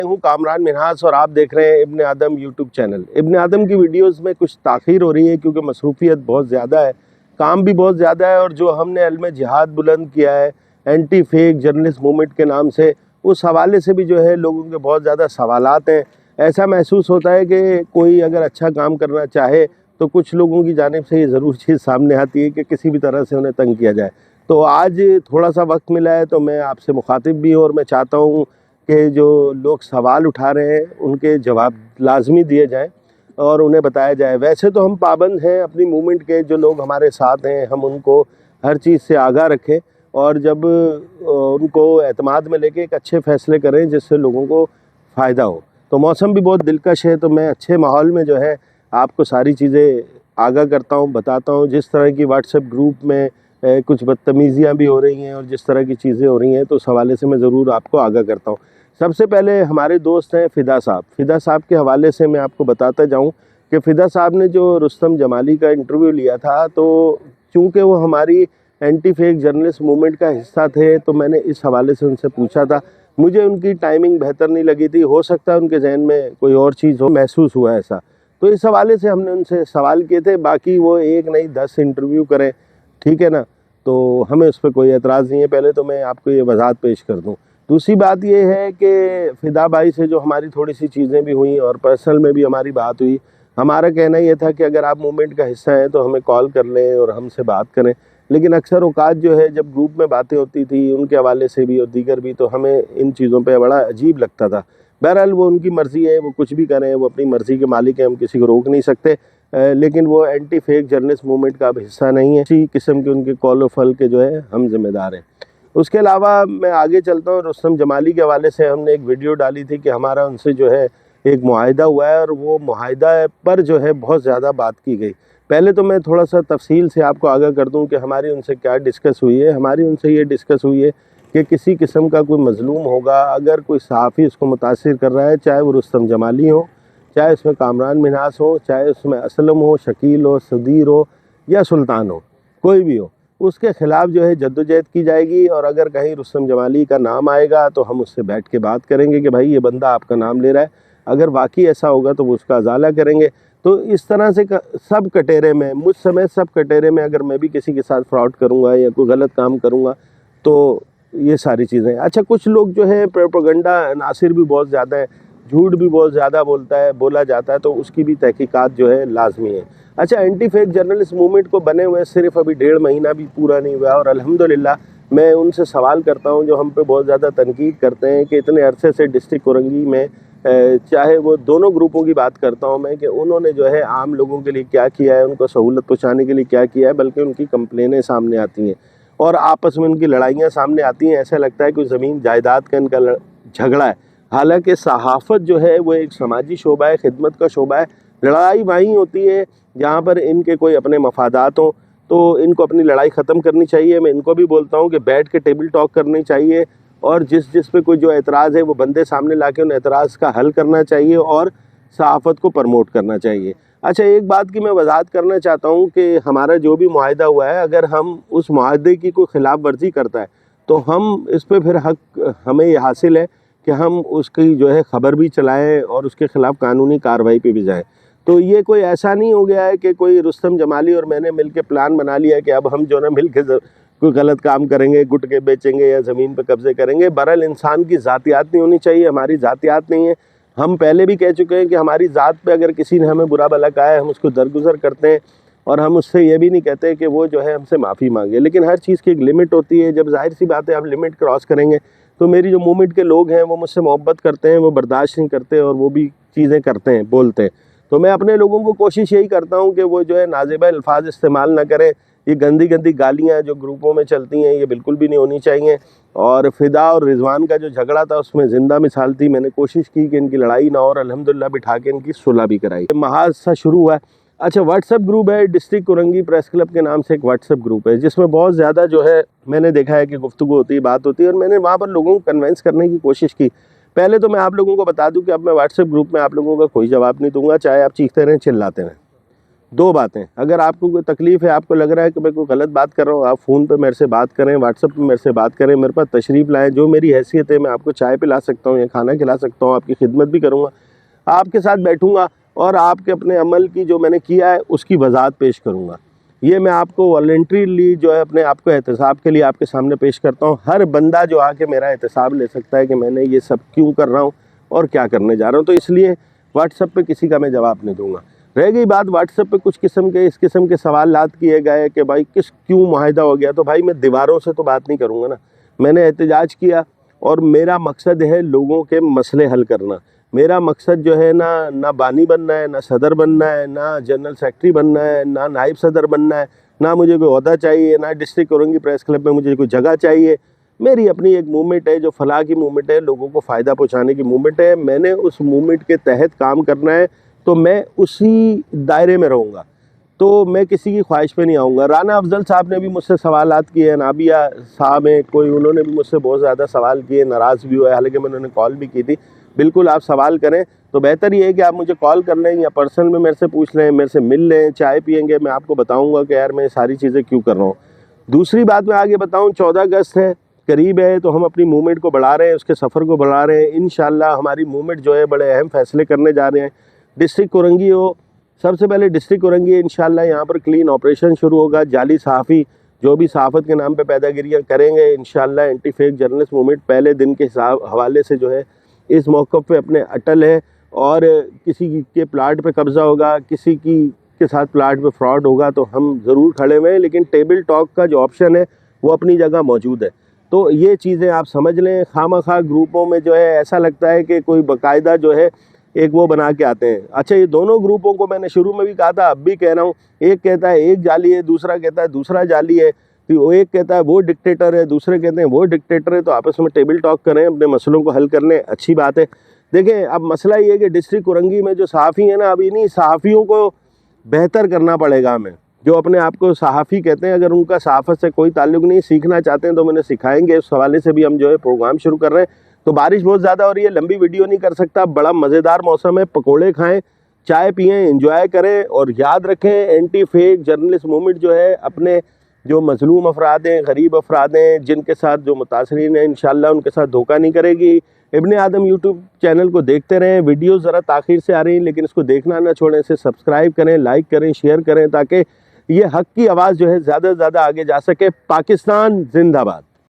हूँ कामरान मिन्हास और आप देख रहे हैं इब्न आदम यूट्यूब चैनल। इब्न आदम की वीडियोस में कुछ ताख़ीर हो रही है क्योंकि मसरूफियत बहुत ज़्यादा है, काम भी बहुत ज़्यादा है, और जो हमने अलम जिहाद बुलंद किया है एंटी फेक जर्नलिस्ट मूवमेंट के नाम से, उस हवाले से भी जो है लोगों के बहुत ज़्यादा सवालात हैं। ऐसा महसूस होता है कि कोई अगर अच्छा काम करना चाहे तो कुछ लोगों की जानिब से ये ज़रूर चीज़ सामने आती है कि किसी भी तरह से उन्हें तंग किया जाए। तो आज थोड़ा सा वक्त मिला है तो मैं आपसे मुखातिब भी हूँ और मैं चाहता हूँ कि जो लोग सवाल उठा रहे हैं उनके जवाब लाजमी दिए जाएं और उन्हें बताया जाए। वैसे तो हम पाबंद हैं अपनी मूवमेंट के, जो लोग हमारे साथ हैं हम उनको हर चीज़ से आगाह रखें और जब उनको एतमाद में लेके एक अच्छे फ़ैसले करें जिससे लोगों को फ़ायदा हो। तो मौसम भी बहुत दिलकश है, तो मैं अच्छे माहौल में जो है आपको सारी चीज़ें आगाह करता हूँ, बताता हूँ। जिस तरह की व्हाट्सएप ग्रुप में कुछ बदतमीज़ियाँ भी हो रही हैं और जिस तरह की चीज़ें हो रही हैं, तो उस हवाले से मैं ज़रूर आपको आगाह करता हूँ। सबसे पहले हमारे दोस्त हैं फ़िदा साहब। फ़िदा साहब के हवाले से मैं आपको बताता जाऊँ कि फ़िदा साहब ने जो रुस्तम जमाली का इंटरव्यू लिया था, तो चूँकि वो हमारी एंटी फेक जर्नलिस्ट मूवमेंट का हिस्सा थे, तो मैंने इस हवाले से उनसे पूछा था। मुझे उनकी टाइमिंग बेहतर नहीं लगी थी, हो सकता है उनके जहन में कोई और चीज़ हो, महसूस हुआ ऐसा। तो इस हवाले से हमने उनसे सवाल किए थे। बाकी वो एक नहीं 10 इंटरव्यू करें, ठीक है ना, तो हमें उस पर कोई एतराज़ नहीं है। पहले तो मैं आपको ये वजाहत पेश कर दूँ। दूसरी बात ये है कि फ़िदा भाई से जो हमारी थोड़ी सी चीज़ें भी हुई और पर्सनल में भी हमारी बात हुई, हमारा कहना ये था कि अगर आप मूवमेंट का हिस्सा हैं तो हमें कॉल कर लें और हमसे बात करें। लेकिन अक्सर औकात जो है जब ग्रुप में बातें होती थी उनके हवाले से भी और दीगर भी, तो हमें इन चीज़ों पे बड़ा अजीब लगता था। बहरहाल वो उनकी मर्ज़ी है, वो कुछ भी करें, वो अपनी मर्ज़ी के मालिक हैं, हम किसी को रोक नहीं सकते। लेकिन वो एंटी फेक जर्नलिस्ट मूवमेंट का अब हिस्सा नहीं है। इसी किस्म के उनके कौल व फल के जो है हम ज़िम्मेदार हैं। उसके अलावा मैं आगे चलता हूँ। रुस्तम जमाली के हवाले से हमने एक वीडियो डाली थी कि हमारा उनसे जो है एक मुआहिदा हुआ है और वो मुआहिदा पर जो है बहुत ज़्यादा बात की गई। पहले तो मैं थोड़ा सा तफसील से आपको आगाह कर दूं कि हमारी उनसे क्या डिस्कस हुई है। हमारी उनसे ये डिस्कस हुई है कि किसी किस्म का कोई मज़लूम होगा, अगर कोई सहाफ़ी उसको मुतासिर कर रहा है, चाहे वो रुस्तम जमाली हो, चाहे उसमें कामरान मिन्हास हो, चाहे उसमें असलम हो, शकील हो, सदीर हो या सुल्तान हो, कोई भी हो, उसके ख़िलाफ़ जो है जद्दोजहद की जाएगी। और अगर कहीं रुस्तम जमाली का नाम आएगा तो हम उससे बैठ के बात करेंगे कि भाई ये बंदा आपका नाम ले रहा है, अगर वाकई ऐसा होगा तो वो उसका अजाला करेंगे। तो इस तरह से सब कटेरे में, मुझ समेत सब कटेरे में, अगर मैं भी किसी के साथ फ्रॉड करूँगा या कोई गलत काम करूँगा तो ये सारी चीज़ें। अच्छा, कुछ लोग जो है प्रोपेगेंडा नासिर भी बहुत ज़्यादा है, झूठ भी बहुत ज़्यादा बोला जाता है, तो उसकी भी तहकीकात जो है लाजमी है। अच्छा, एंटी फेक जर्नलिस्ट मूवमेंट को बने हुए सिर्फ अभी 1.5 महीना भी पूरा नहीं हुआ और अल्हम्दुलिल्लाह मैं उनसे सवाल करता हूँ जो हम पे बहुत ज़्यादा तनकीद करते हैं कि इतने अरसे से डिस्ट्रिक्ट कोरंगी में, चाहे वो दोनों ग्रुपों की बात करता हूँ मैं, कि उन्होंने जो है आम लोगों के लिए क्या किया है, उनको सहूलत पहुँचाने के लिए क्या किया है, बल्कि उनकी कंप्लेनें सामने आती हैं और आपस में उनकी लड़ाइयाँ सामने आती हैं। ऐसा लगता है कि ज़मीन जायदाद का इनका झगड़ा है। हालांकि सहाफ़त जो है वो एक समाजी शोबा है, खिदमत का शोबा है। लड़ाई वहीं होती है जहाँ पर इनके कोई अपने मफादात हों, तो इनको अपनी लड़ाई ख़त्म करनी चाहिए। मैं इनको भी बोलता हूँ कि बैठ के टेबल टॉक करनी चाहिए और जिस पे कोई जो एतराज़ है वो बंदे सामने ला के उन एतराज़ का हल करना चाहिए और सहाफ़त को प्रमोट करना चाहिए। अच्छा, एक बात की मैं वजाहत करना चाहता हूँ कि हमारा जो भी मुआहिदा हुआ है, अगर हम उस मुआहिदे की कोई ख़िलाफ़ वर्जी करता है तो हम इस पर फिर हक हमें ये हासिल है कि हम उसकी जो है ख़बर भी चलाएं और उसके ख़िलाफ़ कानूनी कार्रवाई पे भी जाएं। तो ये कोई ऐसा नहीं हो गया है कि कोई रुस्तम जमाली और मैंने मिल के प्लान बना लिया है कि अब हम जो ना मिल के कोई गलत काम करेंगे, गुटके बेचेंगे या ज़मीन पे कब्ज़े करेंगे। बहरहाल इंसान की ज़ातियात नहीं होनी चाहिए, हमारी ज़ातियात नहीं है। हम पहले भी कह चुके हैं कि हमारी ज़ात पे अगर किसी ने हमें बुरा भला कहा है, हम उसको दरगुजर करते हैं और हम उससे ये भी नहीं कहते कि वो जो है हमसे माफ़ी मांगे। लेकिन हर चीज़ की एक लिमिट होती है। जब ज़ाहिर सी बात है आप लिमिट क्रॉस करेंगे तो मेरी जो मूवमेंट के लोग हैं वो मुझसे मोहब्बत करते हैं, वो बर्दाश्त नहीं करते और वो भी चीज़ें करते हैं, बोलते हैं। तो मैं अपने लोगों को कोशिश यही करता हूँ कि वो जो है नाज़ेबा अल्फाज इस्तेमाल ना करें। ये गंदी गंदी गालियाँ जो ग्रुपों में चलती हैं ये बिल्कुल भी नहीं होनी चाहिए। और फ़िदा और रिजवान का जो झगड़ा था उसमें ज़िंदा मिसाल थी। मैंने कोशिश की कि इनकी लड़ाई ना हो और अल्हम्दुलिल्लाह बिठा के इनकी सुलह भी कराई। महाज सा शुरू हुआ है। अच्छा, व्हाट्सएप ग्रुप है, डिस्ट्रिक्ट कोरंगी प्रेस क्लब के नाम से एक व्हाट्सएप ग्रुप है जिसमें बहुत ज़्यादा जो है मैंने देखा है कि गुफ्तगू होती है, बात होती है और मैंने वहाँ पर लोगों को कन्वेंस करने की कोशिश की। पहले तो मैं आप लोगों को बता दूं कि अब मैं व्हाट्सएप ग्रुप में आप लोगों का कोई जवाब नहीं दूंगा, चाहे आप चीखते रहें चिल्लाते रहें। دو باتیں، اگر آپ کو کوئی تکلیف ہے، آپ کو لگ رہا ہے کہ میں کوئی غلط بات کر رہا ہوں، آپ فون پہ میرے سے بات کریں، واٹس ایپ پہ میرے سے بات کریں، میرے پاس تشریف لائیں، جو میری حیثیت ہے میں آپ کو چائے پلا سکتا ہوں یا کھانا کھلا سکتا ہوں، آپ کی خدمت بھی کروں گا، آپ کے ساتھ بیٹھوں گا اور آپ کے اپنے عمل کی جو میں نے کیا ہے اس کی وضاحت پیش کروں گا۔ یہ میں آپ کو والنٹریلی جو ہے اپنے آپ کو احتساب کے لیے آپ کے سامنے پیش کرتا ہوں۔ ہر بندہ جو آ کے میرا احتساب لے سکتا ہے کہ میں نے یہ سب کیوں کر رہا ہوں اور کیا کرنے جا رہا ہوں، تو اس لیے واٹس ایپ پہ کسی کا میں جواب نہیں دوں گا۔ رہ گئی بات واٹس ایپ پہ کچھ اس قسم کے سوالات کیے گئے کہ بھائی کیوں معاہدہ ہو گیا، تو بھائی میں دیواروں سے تو بات نہیں کروں گا نا، میں نے احتجاج کیا اور میرا مقصد ہے لوگوں کے مسئلے حل کرنا۔ میرا مقصد جو ہے نہ بانی بننا ہے، نہ صدر بننا ہے، نہ جنرل سیکرٹری بننا ہے، نہ نائب صدر بننا ہے، نہ مجھے کوئی عہدہ چاہیے، نہ ڈسٹرکٹ اورنگی پریس کلب میں مجھے کوئی جگہ چاہیے۔ میری اپنی ایک موومنٹ ہے جو فلاح کی موومنٹ ہے، لوگوں کو فائدہ پہنچانے کی موومنٹ ہے، میں نے اس موومنٹ کے تحت کام کرنا ہے، تو میں اسی دائرے میں رہوں گا، تو میں کسی کی خواہش پہ نہیں آؤں گا۔ رانا افضل صاحب نے بھی مجھ سے سوالات کیے ہیں، نابیہ صاحب ہیں کوئی، انہوں نے بھی مجھ سے بہت زیادہ سوال کیے، ناراض بھی ہوئے، حالانکہ میں انہوں نے کال بھی کی تھی۔ بالکل آپ سوال کریں، تو بہتر یہ ہے کہ آپ مجھے کال کر لیں یا پرسنل میں میرے سے پوچھ لیں، میرے سے مل لیں، چائے پئیں گے، میں آپ کو بتاؤں گا کہ یار میں یہ ساری چیزیں کیوں کر رہا ہوں۔ دوسری بات میں آگے بتاؤں، 14 اگست ہے، قریب ہے، تو ہم اپنی موومنٹ کو بڑھا رہے ہیں، اس کے سفر کو بڑھا رہے ہیں۔ انشاءاللہ ہماری موومنٹ جو ہے بڑے اہم فیصلے کرنے جا رہے ہیں۔ ڈسٹرکٹ اورنگی ہو، سب سے پہلے ڈسٹرکٹ اورنگی انشاءاللہ یہاں پر کلین آپریشن شروع ہوگا۔ جعلی صحافی جو بھی صحافت کے نام پہ پیدا گیریاں کریں گے، انشاءاللہ اینٹی فیک جرنلسٹ موومنٹ پہلے دن کے حوالے سے جو ہے اس موقف پہ اپنے اٹل ہے، اور کسی کے پلاٹ پہ قبضہ ہوگا، کسی کے ساتھ پلاٹ پہ فراڈ ہوگا تو ہم ضرور کھڑے ہوئے ہیں، لیکن ٹیبل ٹاک کا جو آپشن ہے وہ اپنی جگہ موجود ہے۔ تو یہ چیزیں آپ سمجھ لیں، خواہ گروپوں میں جو ہے ایسا لگتا ہے کہ کوئی باقاعدہ جو ہے ایک وہ بنا کے آتے ہیں۔ اچھا، یہ دونوں گروپوں کو میں نے شروع میں بھی کہا تھا، اب بھی کہہ رہا ہوں، ایک کہتا ہے ایک جعلی ہے، دوسرا کہتا ہے دوسرا جعلی ہے، تو ایک کہتا ہے وہ ڈکٹیٹر ہے، دوسرے کہتے ہیں وہ ڈکٹیٹر ہے، تو آپس میں ٹیبل ٹاک کریں، اپنے مسئلوں کو حل کر لیں، اچھی بات ہے۔ دیکھیں اب مسئلہ یہ ہے کہ ڈسٹرکٹ اورنگی میں جو صحافی ہیں نا، اب انہی صحافیوں کو بہتر کرنا پڑے گا ہمیں، جو اپنے آپ کو صحافی کہتے ہیں، اگر ان کا صحافت سے کوئی تعلق نہیں، سیکھنا چاہتے ہیں تو میں نے سکھائیں گے، اس حوالے سے بھی ہم جو ہے پروگرام شروع کر رہے ہیں۔ تو بارش بہت زیادہ ہو رہی ہے، لمبی ویڈیو نہیں کر سکتا، بڑا مزیدار موسم ہے، پکوڑے کھائیں، چائے پئیں، انجوائے کریں، اور یاد رکھیں اینٹی فیک جرنلسٹ موومنٹ جو ہے اپنے جو مظلوم افراد ہیں، غریب افراد ہیں، جن کے ساتھ جو متاثرین ہیں، انشاءاللہ ان کے ساتھ دھوکہ نہیں کرے گی۔ ابن آدم یوٹیوب چینل کو دیکھتے رہیں، ویڈیوز ذرا تاخیر سے آ رہی ہیں لیکن اس کو دیکھنا نہ چھوڑیں، اسے سبسکرائب کریں، لائک کریں، شیئر کریں، تاکہ یہ حق کی آواز جو ہے زیادہ سے زیادہ آگے جا سکے۔ پاکستان زندہ باد۔